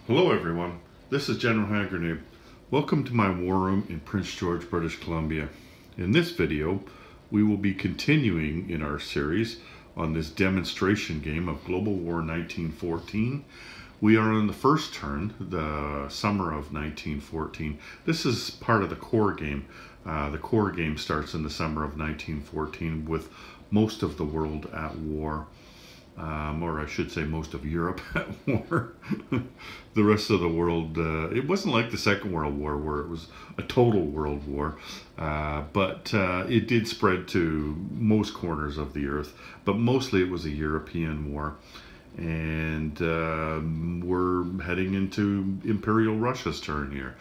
Hello everyone, this is General Hand Grenade. Welcome to my war room in Prince George, British Columbia. In this video, we will be continuing in our series on this demonstration game of Global War 1914. We are on the first turn, the summer of 1914. This is part of the core game. The core game starts in the summer of 1914 with most of the world at war. Or I should say most of Europe at war. The rest of the world, it wasn't like the Second World War where it was a total world war, but it did spread to most corners of the earth, but mostly it was a European war. And we're heading into Imperial Russia's turn here.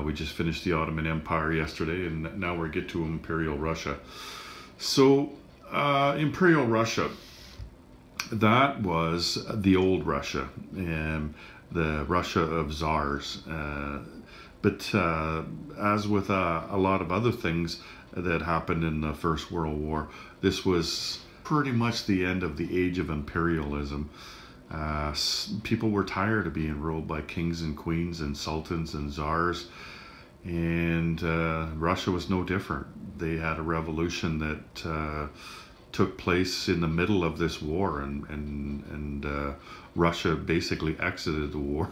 We just finished the Ottoman Empire yesterday, and now we get to Imperial Russia. So Imperial Russia, that was the old Russia, and the Russia of czars. But as with a lot of other things that happened in the First World War, this was pretty much the end of the age of imperialism. People were tired of being ruled by kings and queens and sultans and czars, and Russia was no different. They had a revolution that took place in the middle of this war, and Russia basically exited the war,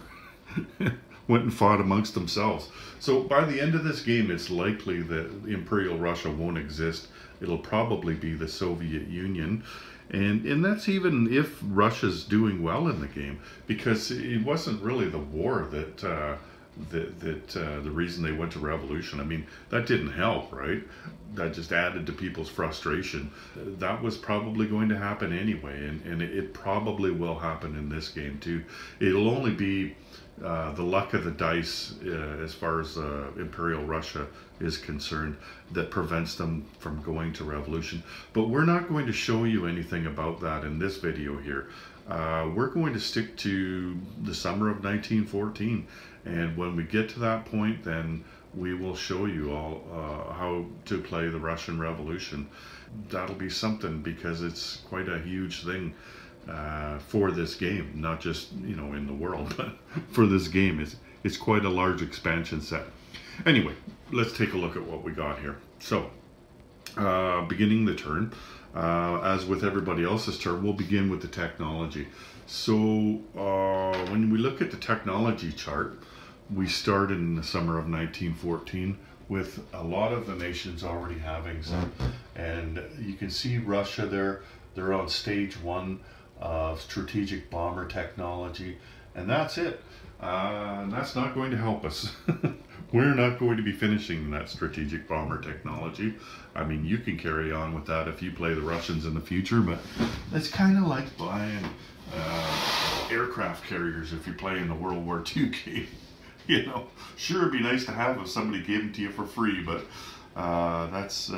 went and fought amongst themselves. So by the end of this game, it's likely that Imperial Russia won't exist. It'll probably be the Soviet Union, and that's even if Russia's doing well in the game, because it wasn't really the war that the reason they went to revolution. I mean, that didn't help, right? That just added to people's frustration. That was probably going to happen anyway, and it probably will happen in this game too. It'll only be the luck of the dice as far as Imperial Russia is concerned that prevents them from going to revolution. But we're not going to show you anything about that in this video here. We're going to stick to the summer of 1914, and when we get to that point, then we will show you all how to play the Russian Revolution. That'll be something, because it's quite a huge thing for this game, not just, you know, in the world, but for this game. It's quite a large expansion set. Anyway, let's take a look at what we got here. So, beginning the turn, as with everybody else's turn, we'll begin with the technology. So when we look at the technology chart, we started in the summer of 1914 with a lot of the nations already having some. And you can see Russia there. They're on stage 1 of strategic bomber technology, and that's it. And that's not going to help us. We're not going to be finishing that strategic bomber technology. I mean, you can carry on with that if you play the Russians in the future, but it's kind of like buying aircraft carriers if you play in the World War II game. You know, sure, it'd be nice to have if somebody gave them to you for free, but that's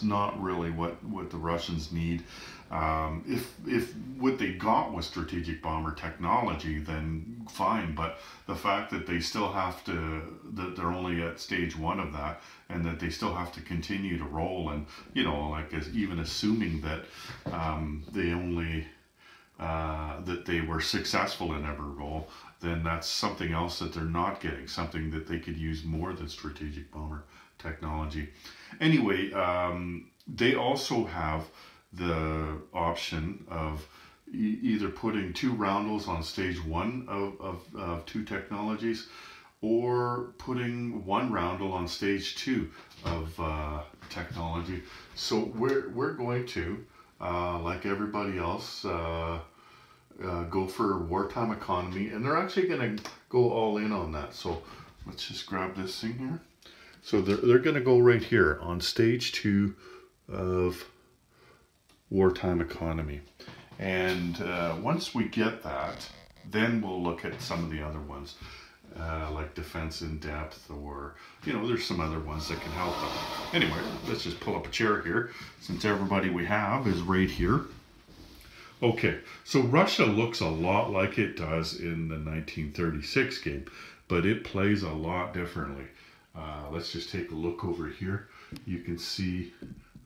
not really what the Russians need. If what they got was strategic bomber technology, then fine. But the fact that they still have to, that they're only at stage 1 of that, and that they still have to continue to roll, and, you know, like, even assuming that they only that they were successful in every roll, then that's something else that they're not getting, something that they could use more than strategic bomber technology. Anyway, they also have the option of either putting 2 roundels on stage 1 of 2 technologies, or putting 1 roundel on stage 2 of technology. So we're going to, like everybody else, go for wartime economy, and they're actually going to go all in on that. So let's just grab this thing here. So they're going to go right here on stage 2 of wartime economy, and once we get that, then we'll look at some of the other ones, like defense in depth, or, you know, there's some other ones that can help them. Anyway, let's just pull up a chair here, since everybody we have is right here. Okay, so Russia looks a lot like it does in the 1936 game, but it plays a lot differently. Let's just take a look over here. You can see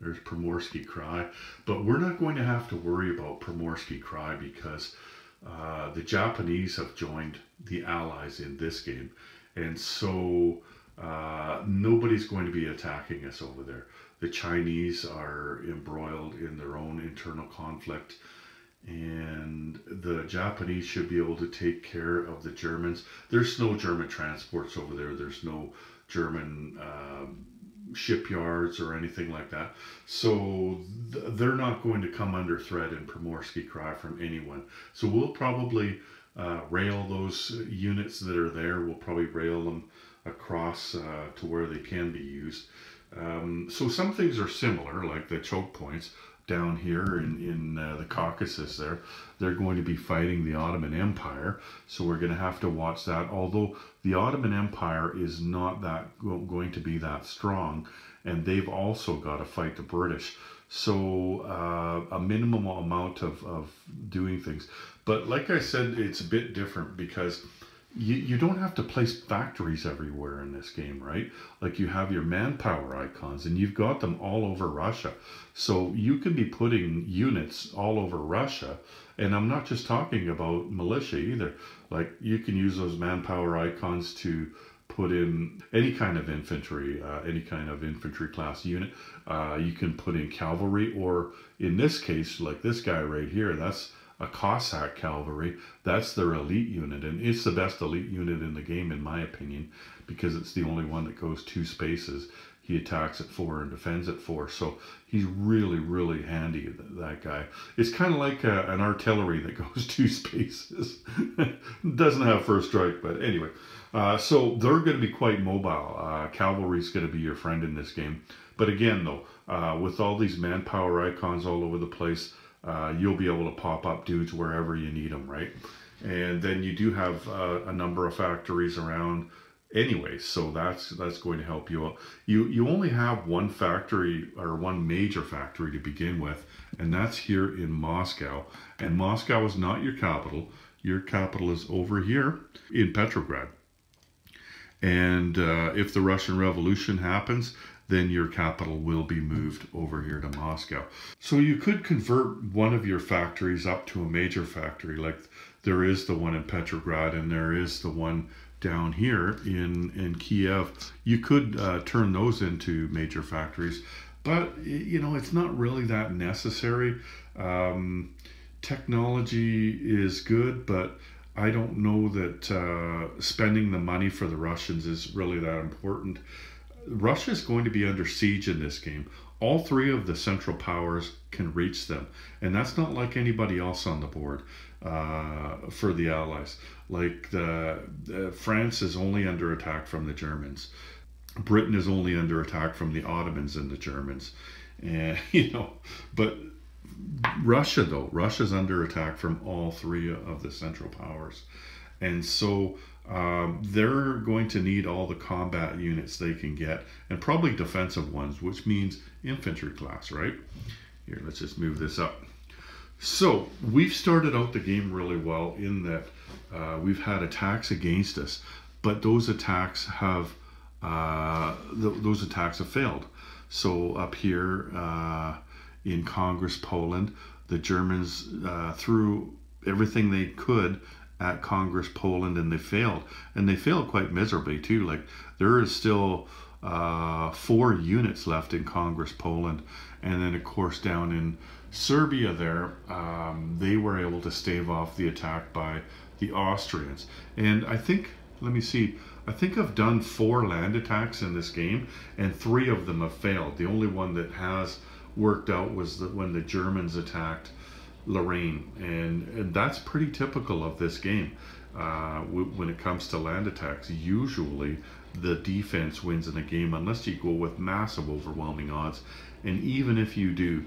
there's Primorsky Krai, but we're not going to have to worry about Primorsky Krai, because the Japanese have joined the Allies in this game, and so nobody's going to be attacking us over there. The Chinese are embroiled in their own internal conflict, and the Japanese should be able to take care of the Germans. There's no German transports over there. There's no German shipyards or anything like that. So they're not going to come under threat in Primorsky Krai from anyone. So we'll probably rail those units that are there. We'll probably rail them across to where they can be used. So some things are similar, like the choke points down here in the Caucasus there. They're going to be fighting the Ottoman Empire, so we're going to have to watch that. Although the Ottoman Empire is not that going to be that strong, and they've also got to fight the British. So a minimum amount of doing things. But like I said, it's a bit different because you don't have to place factories everywhere in this game, right? Like you have your manpower icons and you've got them all over Russia. So you can be putting units all over Russia. And I'm not just talking about militia either. Like you can use those manpower icons to put in any kind of infantry, any kind of infantry class unit. You can put in cavalry, or in this case, like this guy right here, that's a Cossack cavalry. That's their elite unit, and it's the best elite unit in the game in my opinion, because it's the only one that goes 2 spaces. He attacks at 4 and defends at 4, so he's really handy, that guy. It's kind of like an artillery that goes 2 spaces. Doesn't have first strike, but anyway. So they're going to be quite mobile. Cavalry's going to be your friend in this game. But again though, with all these manpower icons all over the place, you'll be able to pop up dudes wherever you need them, right? And then you do have a number of factories around anyway, so that's going to help you out. You only have one factory, or one major factory to begin with, and that's here in Moscow. And Moscow is not your capital. Your capital is over here in Petrograd. And if the Russian Revolution happens, then your capital will be moved over here to Moscow. So you could convert one of your factories up to a major factory, like there is the one in Petrograd and there is the one down here in Kiev. You could turn those into major factories, but you know, it's not really that necessary. Technology is good, but I don't know that spending the money for the Russians is really that important. Russia is going to be under siege in this game. All 3 of the Central Powers can reach them, and that's not like anybody else on the board for the Allies. Like France is only under attack from the Germans. Britain is only under attack from the Ottomans and the Germans, and you know. But Russia, though, Russia's under attack from all 3 of the Central Powers, and so they're going to need all the combat units they can get, and probably defensive ones, which means infantry class, right? Here, let's just move this up. So we've started out the game really well in that we've had attacks against us, but those attacks have failed. So up here in Congress, Poland, the Germans threw everything they could at Congress, Poland, and they failed. And they failed quite miserably too. Like there is still 4 units left in Congress, Poland. And then of course down in Serbia there, they were able to stave off the attack by the Austrians. And I think, let me see, I think I've done 4 land attacks in this game, and 3 of them have failed. The only one that has worked out was when the Germans attacked Lorraine, and that's pretty typical of this game. When it comes to land attacks, usually the defense wins in a game unless you go with massive overwhelming odds, and even if you do,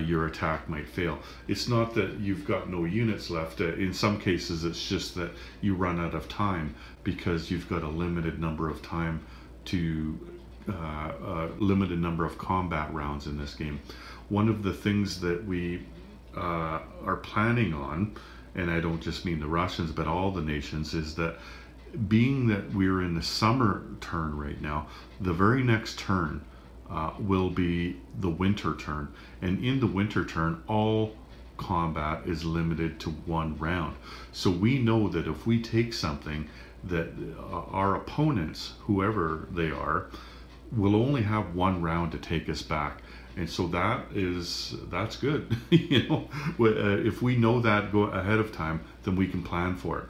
your attack might fail. It's not that you've got no units left. In some cases it's just that you run out of time because you've got a limited number of time to limited number of combat rounds in this game. One of the things that we are planning on, and I don't just mean the Russians but all the nations, is that being that we're in the summer turn right now, the very next turn will be the winter turn, and in the winter turn all combat is limited to 1 round. So we know that if we take something, that our opponents, whoever they are, will only have 1 round to take us back. And so that's good. You know, if we know that go ahead of time, then we can plan for it.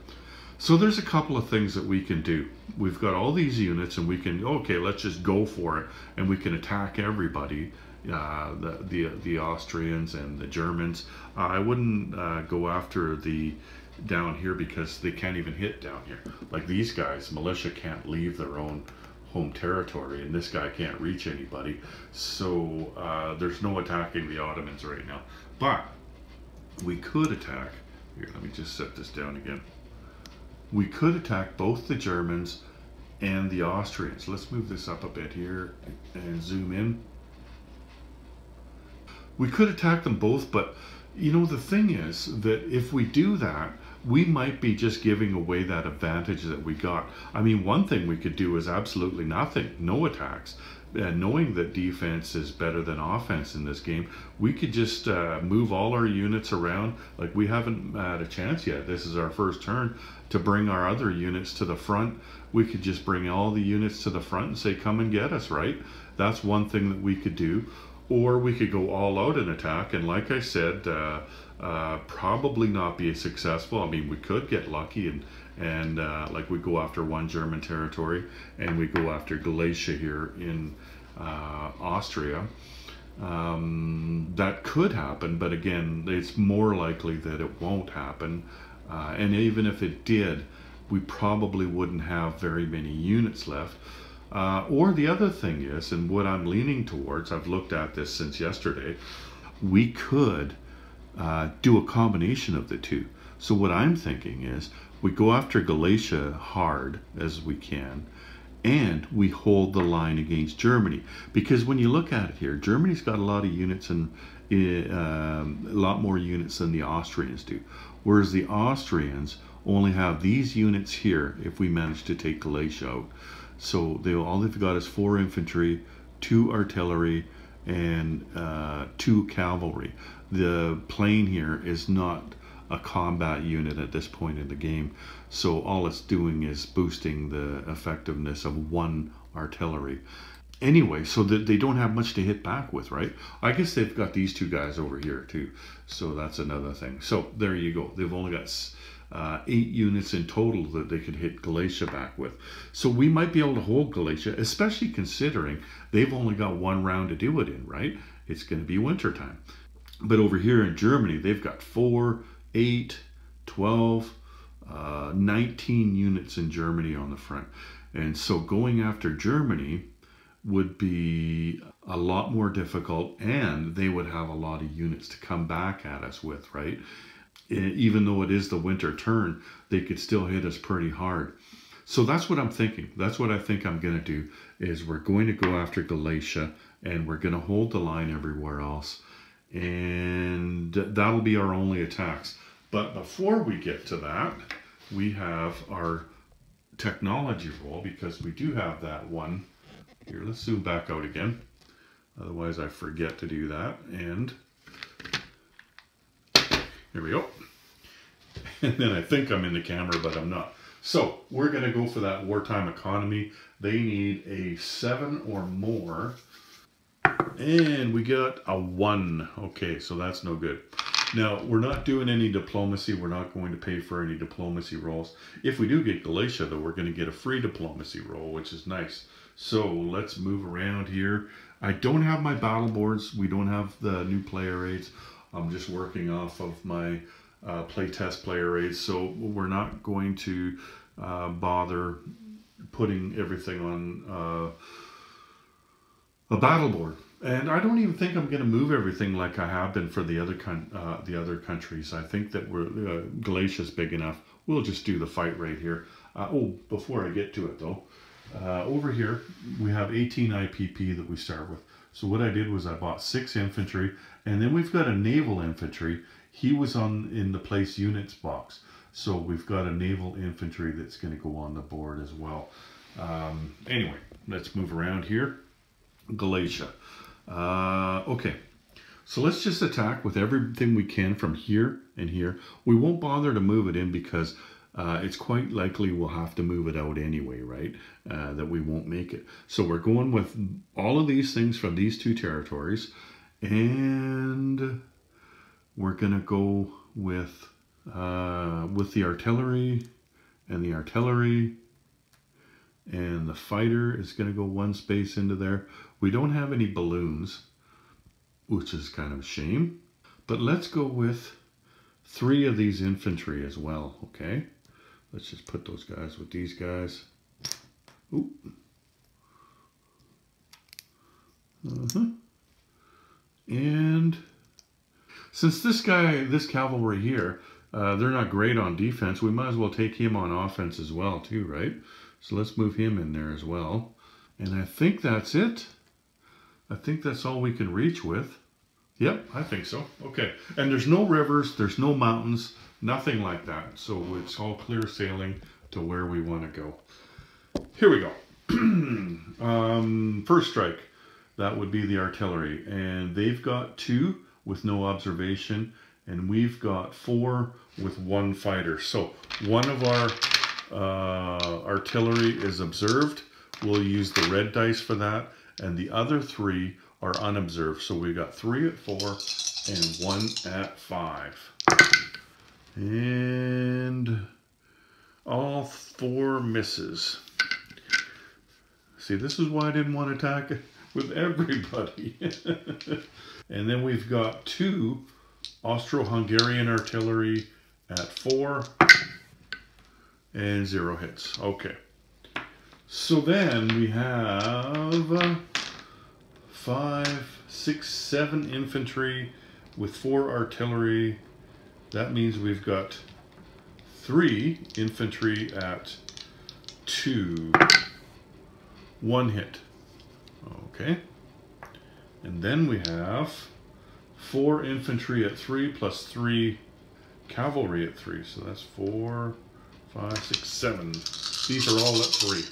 So there's a couple of things that we can do. We've got all these units, and we can, okay, let's just go for it, and we can attack everybody, the Austrians and the Germans. I wouldn't go after the down here, because they can't even hit down here. Like these guys, militia can't leave their own home territory, and this guy can't reach anybody. So there's no attacking the Ottomans right now. But we could attack, here, let me just set this down again. We could attack both the Germans and the Austrians. Let's move this up a bit here and zoom in. We could attack them both, but you know, the thing is that if we do that, we might be just giving away that advantage that we got. I mean, one thing we could do is absolutely nothing, no attacks. And knowing that defense is better than offense in this game, we could just move all our units around. Like, we haven't had a chance yet. This is our first turn to bring our other units to the front. We could just bring all the units to the front and say, come and get us, right? That's one thing that we could do. Or we could go all out and attack, and like I said, probably not be successful. I mean, we could get lucky and like we go after 1 German territory, and we go after Galicia here in Austria. That could happen, but again, it's more likely that it won't happen. And even if it did, we probably wouldn't have very many units left. Or the other thing is, and what I'm leaning towards, I've looked at this since yesterday, we could do a combination of the two. So what I'm thinking is, we go after Galicia hard as we can, and we hold the line against Germany. Because when you look at it here, Germany's got a lot of units, and a lot more units than the Austrians do. Whereas the Austrians only have these units here if we manage to take Galicia out. So all they've got is 4 infantry, 2 artillery, and 2 cavalry. The plane here is not a combat unit at this point in the game, so all it's doing is boosting the effectiveness of 1 artillery. Anyway, so that they don't have much to hit back with, right? I guess they've got these 2 guys over here too, so that's another thing. So there you go. They've only got 8 units in total that they could hit Galicia back with. So we might be able to hold Galicia, especially considering they've only got 1 round to do it in, right? It's going to be winter time. But over here in Germany, they've got 4, 8, 12, 19 units in Germany on the front. And so going after Germany would be a lot more difficult, and they would have a lot of units to come back at us with, right? Even though it is the winter turn, they could still hit us pretty hard. So that's what I'm thinking. That's what I think I'm going to do, is we're going to go after Galicia, and we're going to hold the line everywhere else. And that'll be our only attacks. But before we get to that, we have our technology roll, because we do have that one. Here, let's zoom back out again. Otherwise I forget to do that. And here we go. And then I think I'm in the camera, but I'm not. So we're going to go for that wartime economy. They need a 7 or more. And we got a 1. Okay, so that's no good. Now, we're not doing any diplomacy. We're not going to pay for any diplomacy rolls. If we do get Galicia, though, we're going to get a free diplomacy roll, which is nice. So let's move around here. I don't have my battle boards. We don't have the new player aids. I'm just working off of my playtest player aids. So we're not going to bother putting everything on a battle board. And I don't even think I'm going to move everything like I have been for the other countries. I think that Galicia's big enough. We'll just do the fight right here. Oh, before I get to it though, over here we have 18 IPP that we start with. So what I did was I bought 6 infantry, and then we've got a naval infantry. He was in the place units box. So we've got a naval infantry that's going to go on the board as well. Anyway, let's move around here. Galicia. Okay, So let's just attack with everything we can from here and here. We won't bother to move it in because it's quite likely we'll have to move it out anyway, right? That we won't make it. So we're going with all of these things from these two territories, and we're gonna go with the artillery, and the artillery, and the fighter is gonna go one space into there. We don't have any balloons, which is kind of a shame, but let's go with 3 of these infantry as well, okay? Let's just put those guys with these guys. Ooh. And since this cavalry here, they're not great on defense, we might as well take him on offense as well too, right? So let's move him in there as well. And I think that's it. I think that's all we can reach with. Yep, I think so. Okay, and there's no rivers, there's no mountains, nothing like that. So it's all clear sailing to where we want to go. Here we go. First strike, that would be the artillery. And they've got 2 with no observation, and we've got 4 with 1 fighter. So one of our artillery is observed. We'll use the red dice for that, and the other 3 are unobserved. So we got 3 at 4 and 1 at 5. And all 4 misses. See, this is why I didn't want to attack with everybody. And then we've got 2 Austro-Hungarian artillery at 4 and 0 hits. Okay. So then we have 5, 6, 7 infantry with 4 artillery. That means we've got 3 infantry at 2. 1 hit. Okay. And then we have 4 infantry at 3 plus 3 cavalry at 3. So that's 4, 5, 6, 7. These are all at 3.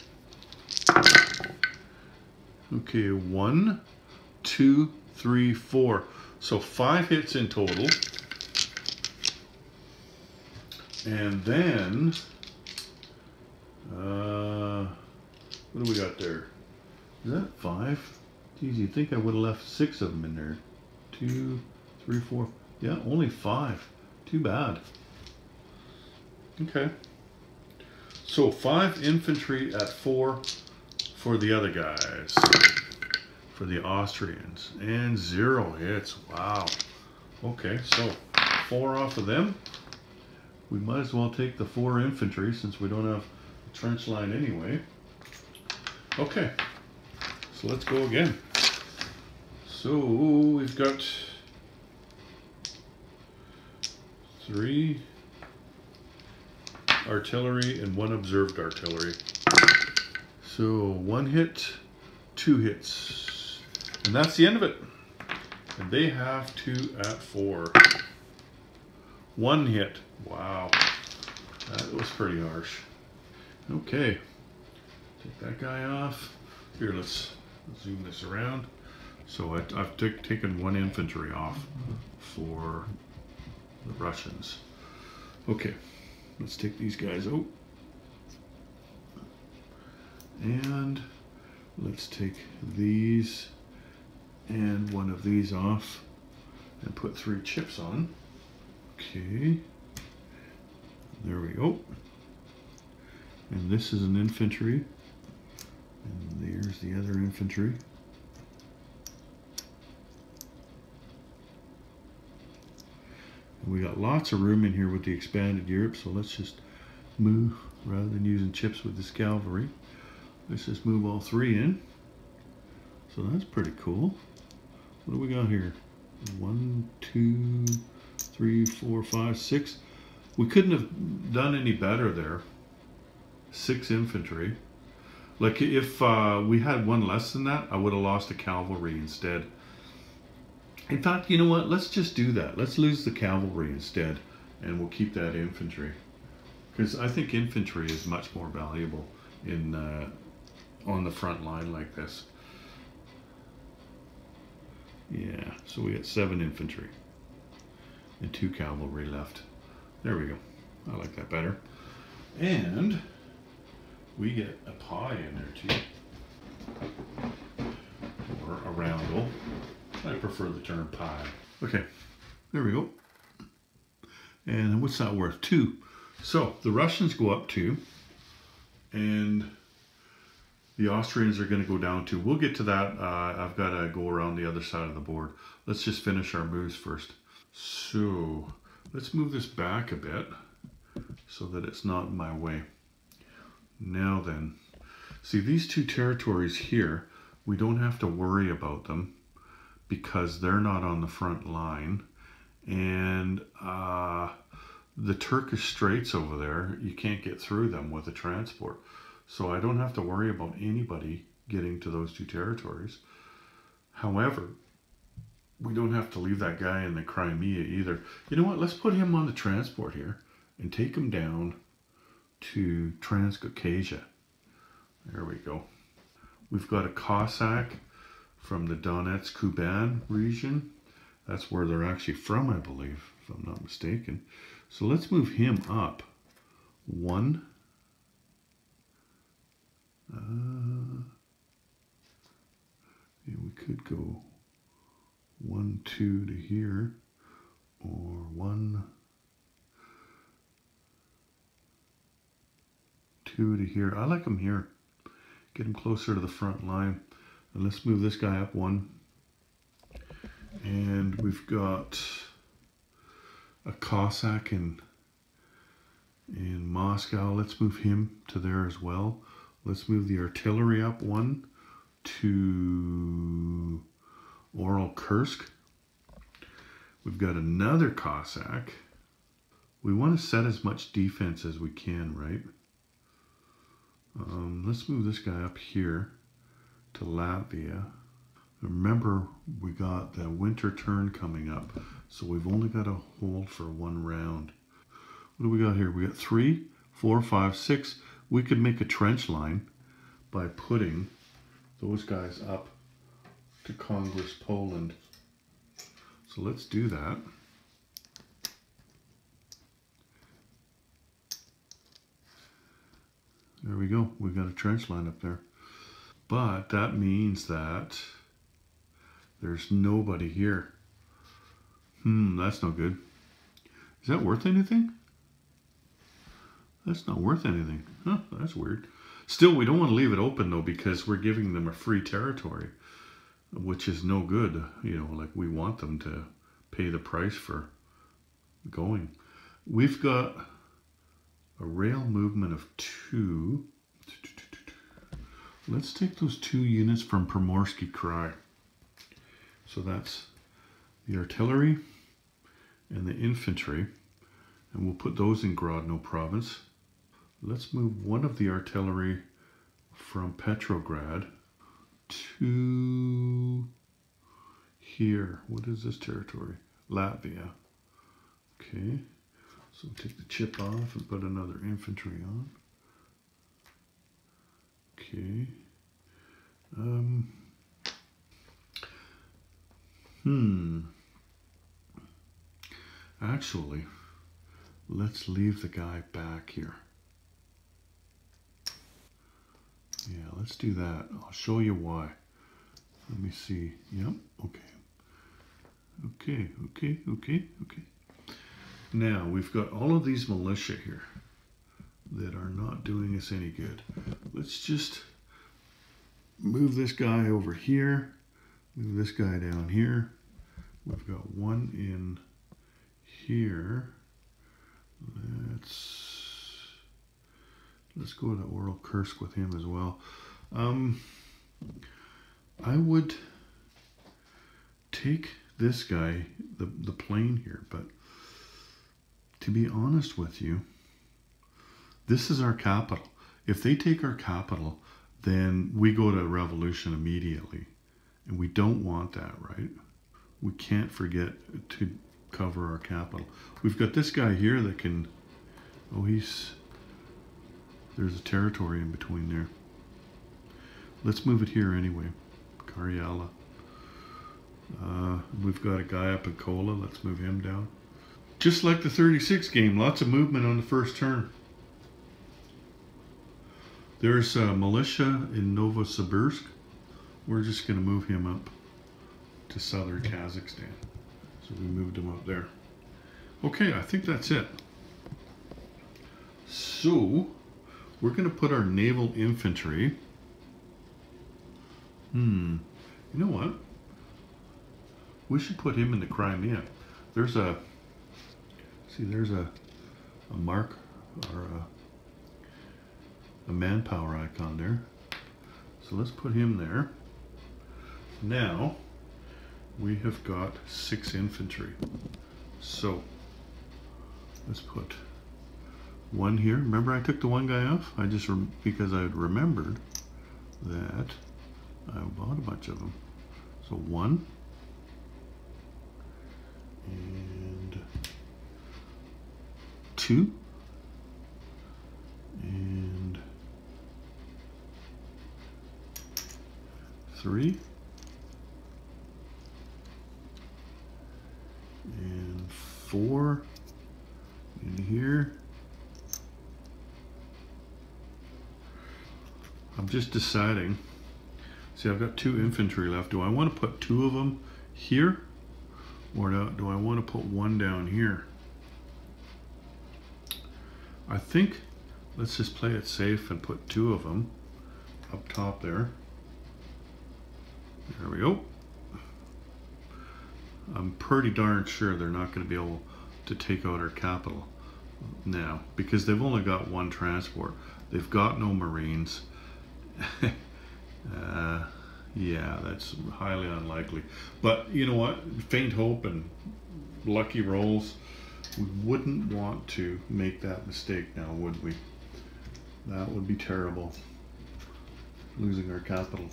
Okay, 1, 2, 3, 4. So 5 hits in total. And then, what do we got there? Is that 5? Geez, you'd think I would have left 6 of them in there. 2, 3, 4. Yeah, only 5. Too bad. Okay. So 5 infantry at 4 for the other guys. For the Austrians. And 0 hits. Wow. Okay, so 4 off of them. We might as well take the 4 infantry since we don't have a trench line anyway. Okay. So let's go again. So we've got 3 artillery and 1 observed artillery. So 1 hit, 2 hits. And that's the end of it. And they have 2 at 4. 1 hit. Wow. That was pretty harsh. Okay. Take that guy off. Here, let's zoom this around. So I've taken 1 infantry off for the Russians. Okay. Let's take these guys out. And let's take these and 1 of these off and put 3 chips on. Okay. There we go. And this is an infantry. And there's the other infantry. And we got lots of room in here with the expanded Europe, so let's just move, rather than using chips with this cavalry, let's just move all 3 in. So that's pretty cool. What do we got here? 1, 2, 3, 4, 5, 6. We couldn't have done any better there. 6 infantry. Like if we had 1 less than that, I would have lost a cavalry instead. In fact, you know what? Let's just do that. Let's lose the cavalry instead, and we'll keep that infantry. Because I think infantry is much more valuable in on the front line like this. Yeah, so we got 7 infantry and 2 cavalry left. There we go. I like that better. And we get a pie in there too. Or a roundel. I prefer the term pie. Okay, there we go. And what's that worth? 2. So the Russians go up 2. And the Austrians are going to go down 2. We'll get to that. I've got to go around the other side of the board. Let's just finish our moves first. So let's move this back a bit so that it's not in my way. Now then, see these 2 territories here, we don't have to worry about them because they're not on the front line. And the Turkish Straits over there, you can't get through them with a transport. So I don't have to worry about anybody getting to those 2 territories. However, we don't have to leave that guy in the Crimea either. You know what? Let's put him on the transport here and take him down to Transcaucasia. There we go. We've got a Cossack from the Donetsk-Kuban region. That's where they're actually from, I believe, if I'm not mistaken. So let's move him up 1. Yeah, we could go 1, 2 to here, or 1, 2 to here. I like him here. Get him closer to the front line. And let's move this guy up 1. And we've got a Cossack in Moscow. Let's move him to there as well. Let's move the artillery up 1 to Oral-Kursk. We've got another Cossack. We want to set as much defense as we can, right? Let's move this guy up here to Latvia. Remember, we got the winter turn coming up, so we've only got to hold for 1 round. What do we got here? We got 3, 4, 5, 6. We could make a trench line by putting those guys up to Congress, Poland. So let's do that. There we go. We've got a trench line up there. But that means that there's nobody here. That's no good. Is that worth anything? That's not worth anything. Huh, that's weird. Still, we don't want to leave it open though, because we're giving them a free territory, which is no good. You know, like we want them to pay the price for going. We've got a rail movement of 2. Let's take those 2 units from Primorsky Krai. So that's the artillery and the infantry, and we'll put those in Grodno province. Let's move one of the artillery from Petrograd to here. What is this territory? Latvia. Okay, so take the chip off and put another infantry on. Okay. Actually, let's leave the guy back here. Yeah, let's do that. I'll show you why. Let me see. Yep, okay. Okay. Now, we've got all of these militia here that are not doing us any good. Let's just move this guy over here. Move this guy down here. We've got one in here. Let's go to Oral-Kursk with him as well. I would take this guy, the plane here, but to be honest with you, this is our capital. If they take our capital, then we go to revolution immediately. And we don't want that, right? We can't forget to cover our capital. We've got this guy here that can, there's a territory in between there. Let's move it here anyway. Karyala. We've got a guy up in Kola. Let's move him down. Just like the 36 game, lots of movement on the first turn. There's a militia in Novosibirsk. We're just going to move him up to southern Kazakhstan. So we moved him up there. Okay, I think that's it. So we're going to put our naval infantry. You know what? We should put him in the Crimea. There's a, see, there's a mark or a manpower icon there. So let's put him there. Now we have got 6 infantry. So let's put 1 here. Remember I took the 1 guy off? Because I remembered that I bought a bunch of them. So 1 and 2 and 3 and 4 in here. I'm just deciding. See, I've got 2 infantry left. Do I want to put 2 of them here, or do I want to put 1 down here? I think let's just play it safe and put 2 of them up top there. There we go. I'm pretty darn sure they're not going to be able to take out our capital now because they've only got 1 transport. They've got no Marines. Yeah, that's highly unlikely. But you know what? Faint hope and lucky rolls. We wouldn't want to make that mistake now, would we? That would be terrible. Losing our capital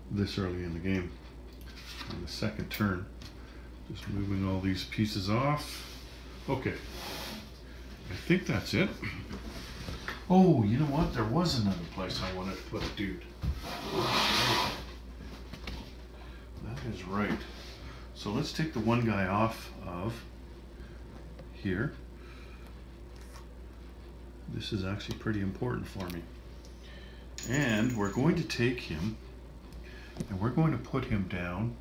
this early in the game. On the second turn. Just moving all these pieces off. Okay. I think that's it. Oh, you know what? There was another place I wanted to put a dude. That is right. So let's take the 1 guy off of here. This is actually pretty important for me. And we're going to take him and we're going to put him down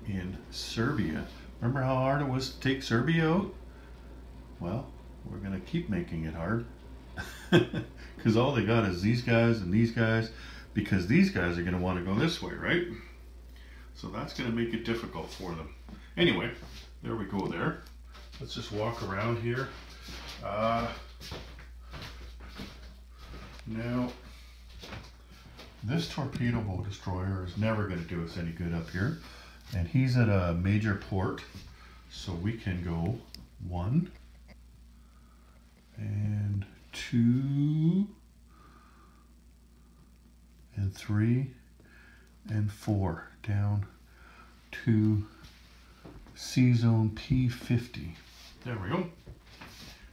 in Serbia. Remember how hard it was to take Serbia out? Well, we're going to keep making it hard. Because all they got is these guys and these guys, because these guys are going to want to go this way, right? So that's going to make it difficult for them. Anyway, there we go there. Let's just walk around here. Now, this torpedo boat destroyer is never going to do us any good up here. And he's at a major port, so we can go 1 and 2 and 3 and 4 down to C zone P50. There we go.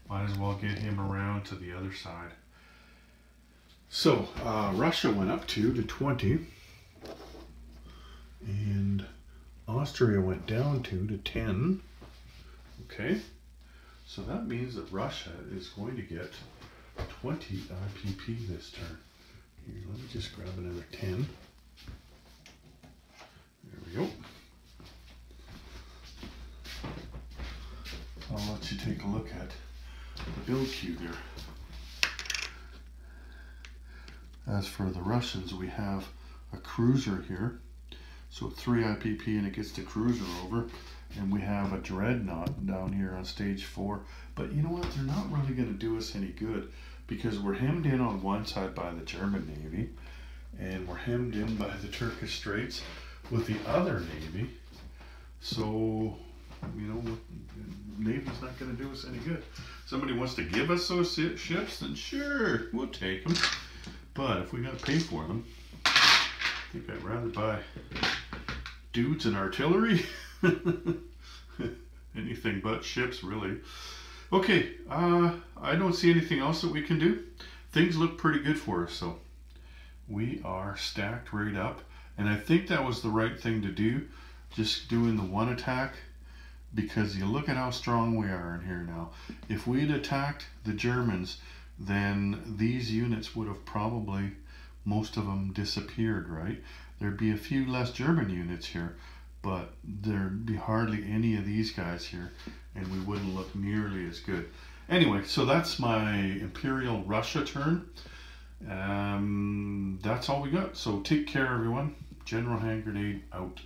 Might as well get him around to the other side. So Russia went up 2 to 20 and Austria went down 2 to 10. Okay, so that means that Russia is going to get 20 IPP this turn. Here, let me just grab another 10. There we go. I'll let you take a look at the build queue there. As for the Russians, we have a cruiser here. So 3 IPP and it gets the cruiser over. And we have a dreadnought down here on stage 4. But you know what? They're not really going to do us any good because we're hemmed in on one side by the German Navy and we're hemmed in by the Turkish Straits with the other Navy. So, you know, Navy's not going to do us any good. Somebody wants to give us those ships, then sure, we'll take them. But if we got to pay for them, I think I'd rather buy dudes and artillery. Anything but ships, really. Okay, I don't see anything else that we can do. Things look pretty good for us, so we are stacked right up. And I think that was the right thing to do. just doing the one attack, because you look at how strong we are in here now. If we'd attacked the Germans, then these units would have probably, most of them, disappeared, right? There'd be a few less German units here, but there'd be hardly any of these guys here, and we wouldn't look nearly as good. Anyway, so that's my Imperial Russia turn. That's all we got. So take care, everyone. General Hand Grenade out.